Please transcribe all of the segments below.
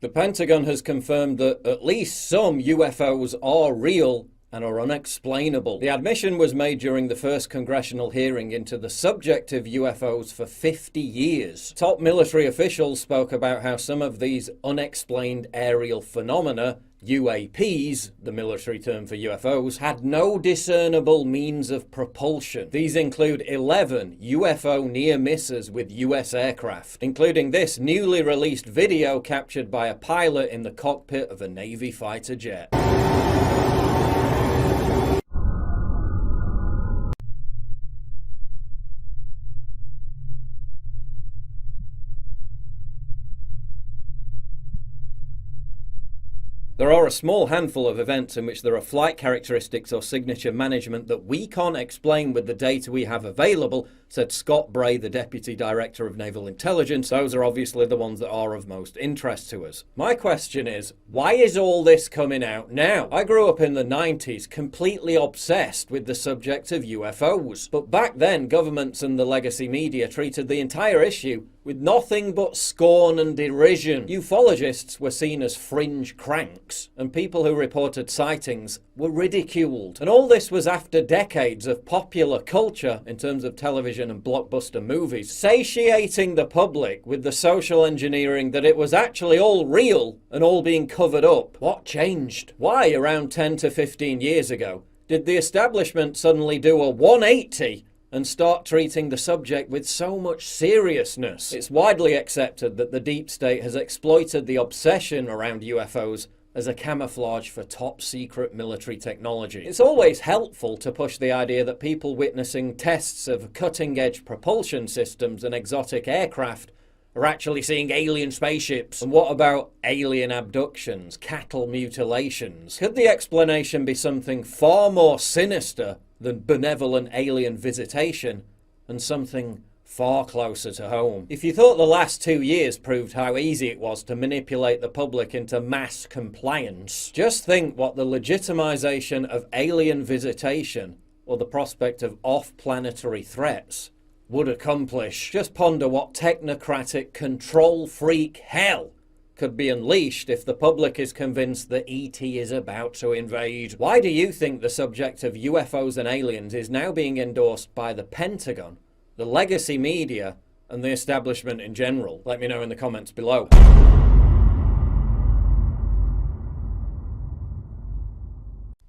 The Pentagon has confirmed that at least some UFOs are real and are unexplainable. The admission was made during the first congressional hearing into the subject of UFOs for 50 years. Top military officials spoke about how some of these unexplained aerial phenomena, UAPs, the military term for UFOs, had no discernible means of propulsion. These include 11 UFO near misses with US aircraft, including this newly released video captured by a pilot in the cockpit of a Navy fighter jet. There are a small handful of events in which there are flight characteristics or signature management that we can't explain with the data we have available, said Scott Bray, the Deputy Director of Naval Intelligence. Those are obviously the ones that are of most interest to us. My question is, why is all this coming out now? I grew up in the 90s completely obsessed with the subject of UFOs. But back then, governments and the legacy media treated the entire issue with nothing but scorn and derision. Ufologists were seen as fringe cranks, and people who reported sightings were ridiculed. And all this was after decades of popular culture, in terms of television and blockbuster movies, satiating the public with the social engineering that it was actually all real and all being covered up. What changed? Why, around 10 to 15 years ago, did the establishment suddenly do a 180 and start treating the subject with so much seriousness? It's widely accepted that the deep state has exploited the obsession around UFOs as a camouflage for top-secret military technology. It's always helpful to push the idea that people witnessing tests of cutting-edge propulsion systems and exotic aircraft are actually seeing alien spaceships. And what about alien abductions, cattle mutilations? Could the explanation be something far more sinister than benevolent alien visitation, and something far closer to home? If you thought the last 2 years proved how easy it was to manipulate the public into mass compliance, just think what the legitimization of alien visitation or the prospect of off-planetary threats would accomplish. Just ponder what technocratic control freak hell could be unleashed if the public is convinced that ET is about to invade. Why do you think the subject of UFOs and aliens is now being endorsed by the Pentagon, the legacy media, and the establishment in general? Let me know in the comments below.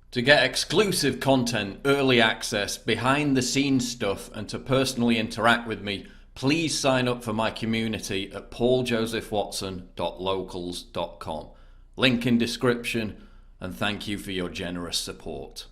To get exclusive content, early access, behind the scenes stuff, and to personally interact with me, please sign up for my community at pauljosephwatson.locals.com. Link in description, and thank you for your generous support.